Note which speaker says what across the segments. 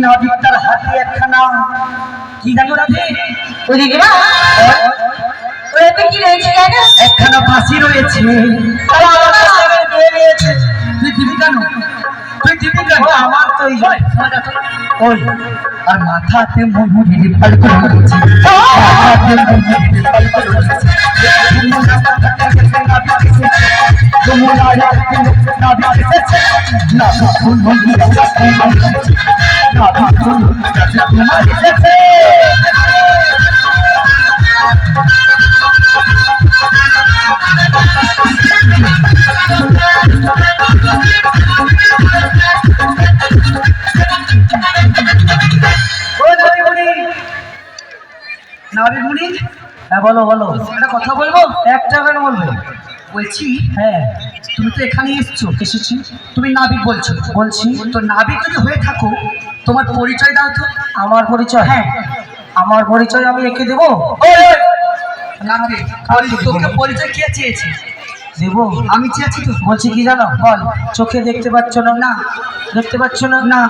Speaker 1: নদীটার হাতে একখানা কি জানো রাধে
Speaker 2: কি রয়েছে
Speaker 1: একখানা ফাঁসি রয়েছে। তুই দিবি কেন? তুই দিবি কেন? আমার তো ওই আর মাথাতে মুড়ি ফাল করে রয়েছে। হ্যাঁ বলো বলো, একটা কথা বলবো। একটা কেন বলবো? বলছি হ্যাঁ তুমি তো এখানে এসেছি, তুমি নাবিক বলছো। বলছি তো নাবিক যদি হয়ে থাকো তোমার পরিচয় দাও তো। আমার পরিচয়? হ্যাঁ আমার পরিচয় আমি একে দেবো? তোকে পরিচয় কে চেয়েছে? দেবো আমি চেয়েছি তো। বলছি কি জানো? বল। চোখে দেখতে পাচ্ছ না? না দেখতে পাচ্ছ না? না।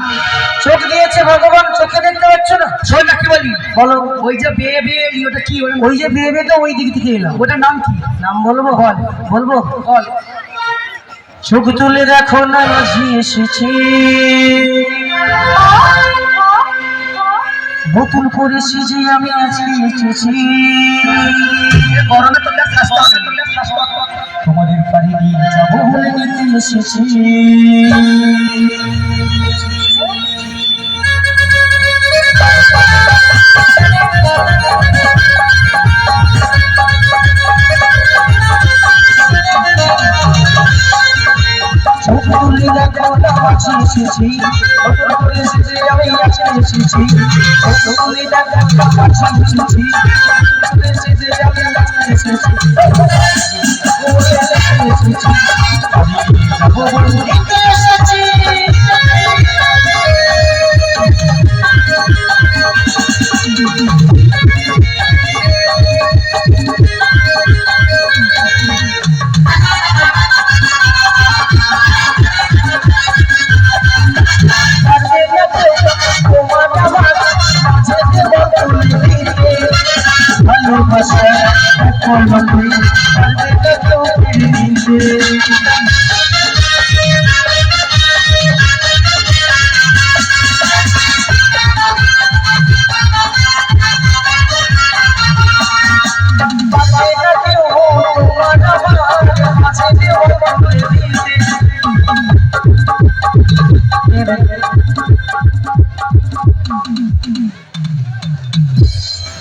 Speaker 1: চোখ দিয়েছে ভগবান, চোখে দেখতে পাচ্ছ না? শোন না কি বলি, বলো। ওই যে বেয়ে বেয়ে ওটা কি? ওই যে বেয়ে বেয়ে তো ওই দিক থেকে এলাম। ওটার নাম কি? নাম বলবো? বল। বলবো? বল। চোখ তুলে দেখো না আজি এসেছি, নতুন করে সেজে আমি আজকে এসেছি, গরমে তোকে তোমাদের বাড়ি নিয়ে যাবো বলে নিতে এসেছি। চোখ তুলে দেখো না আছি এসেছি, নতুন করে সেজে আমি আজকে এসেছি, চোখ তুলে দেখো না আছি এসেছি, নতুন করে সেজে আমি আজকে এসেছি, যাবো বলে নিতে এসেছি।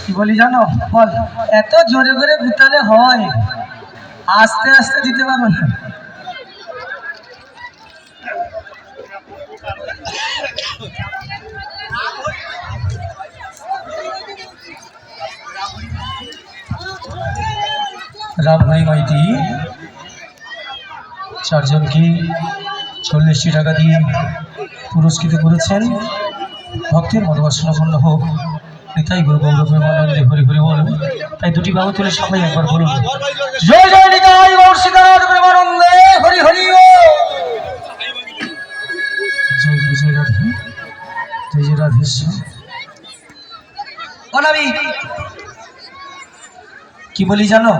Speaker 1: কি বলি জানো? বল। এত জোরে করে গুতালে হয়, আস্তে আস্তে দিতে পারবো না। রামহরি মাইতি চারজনকে 40টি টাকা দিয়ে পুরস্কৃত করেছেন। ভক্তের মনোবাসনাপূর্ণ হোক, নিতাই গুরু গৌরবেমানন্দে হরি হরি বল। তাই দুটি বাহু তুলে সবাই একবার বলুন, জয় জয় নিতাই গৌর সীতানাথ প্রেমানন্দে হরি হরি বল। জয় গুরু জয় রাধে, জয় জয় রাধেশ্বর। কি বলি জানো?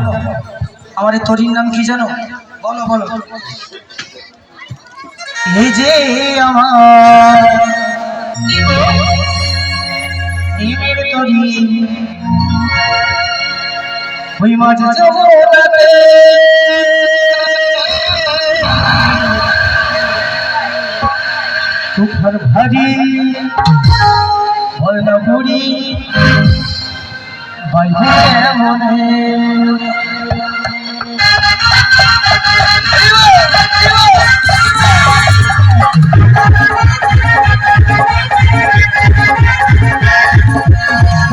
Speaker 1: আমার এই তরির নাম কি জানো? বলো বলো। এই যে আমার ওই মাঝে যমুনাতে तुफर भारी भरना बुरी বাইরে মনে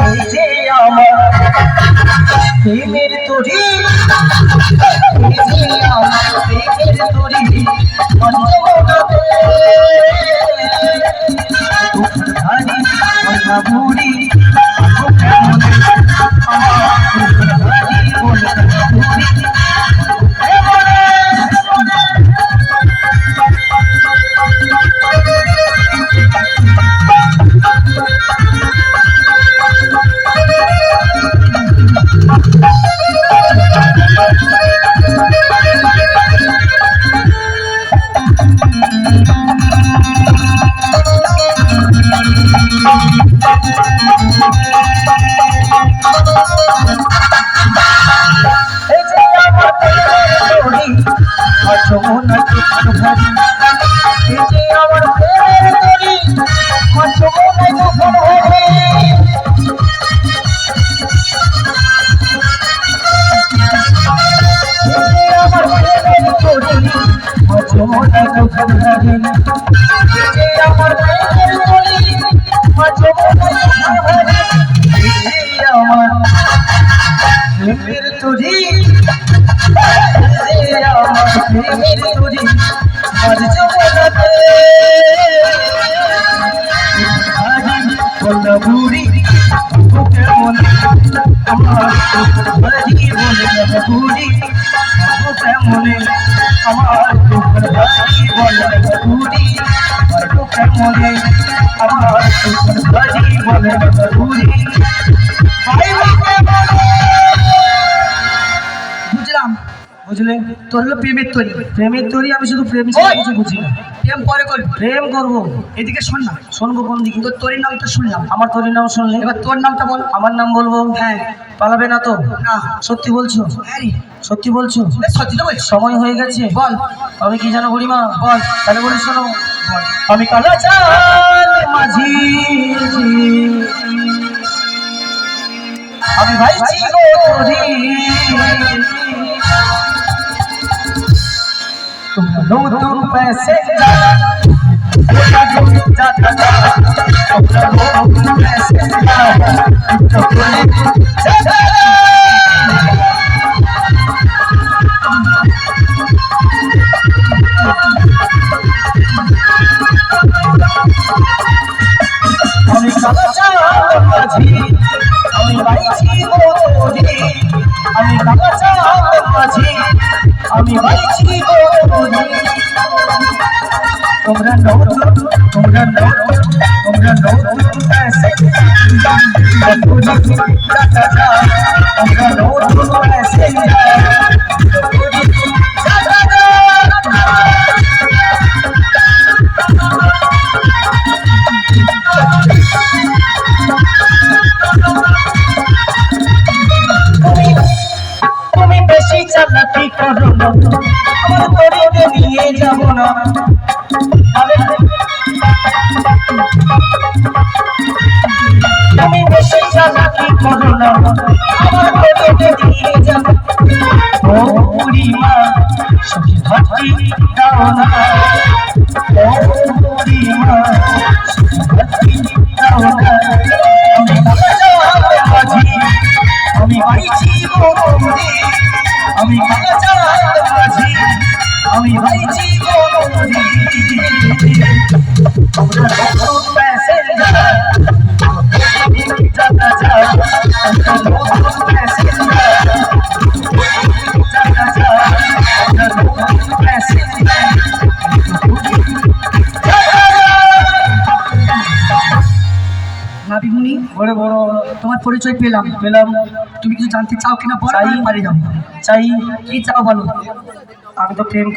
Speaker 1: এই যে আমার প্রেমের তরি এই যে আমার প্রেমের তরি পঞ্চমতে তুফর ভারি ভরনা বুরি যমুনা তুফর ভারি এই যে আমার প্রেমের তরি যমুনা তুফর ভারি এই যে আমার প্রেমের তরি যমুনা তুফর ভারি এই যে আমার প্রেমের তরি যমুনা তুফর ভারি এই যে আমার প্রেমের তরি আমার প্রেমের তরি আজ যমুনাতে বলনা বুড়ি বুকে মনে আমার ভারি বলনা বুড়ি বুকে মনে আমার ভারি বলনা বুড়ি বুকে মনে আমার ভারি বলনা বুড়ি ভাই বুকে মনে বুঝলাম বুঝলে তোর হলো প্রেমের তরি আমি শুধু প্রেম ছাড়া কিছু বুঝি না প্রেম পরে করবি প্রেম করবো এদিকে শোন না শুনবো কোন দিকে তোর তরির নাম তো শুনলাম আমার তরির নাম শুনলে এবার তোর নামটা বল আমার নাম বলবো হ্যাঁ পালাবে না তো না সত্যি বলছো হ্যাঁ সত্যি বলছো সত্যি তো বলছি সময় হয়ে গেছে বল আমি কি জানো বুড়িমা বল তাহলে বলি শোনো বল আমি কালা চাল মাঝি আমি ভাইছি গো তরি तुम नूतन पैसे আমি কালা চাল মাঝি আমি ভাইছি গো তরি আমি কালা চাল মাঝি আমি ভাইছি গো তরি তোমরা নতুন पैसे তোমরা নতুন पैसे তুমি বেশি চালাকি করো না আমার তরিতে নিয়ে যাবো না তুমি বেশি চালাকি করো না আমার তরিতে নিয়ে যাবো ও বুড়িমা সখী ভাতি দাও না ও বুড়িমা সখী ভাতি দাও না আমি কালা চাল মাঝি আমি ভাইছি গো তরি আমি কালা চাল মাঝি আমি ভাইছি গো তরি তোমরা নতুন প্যাসেঞ্জার যাতা যা তোমরা নতুন প্যাসেঞ্জার যাতা যা তোমরা নতুন প্যাসেঞ্জার নাবিমুনি বড় বড় তোমার পরিচয় পেলাম তুমি কিছু জানতে চাও কিনা বলো পারি যাও চাই কি চাও বলো আমি তো প্রেম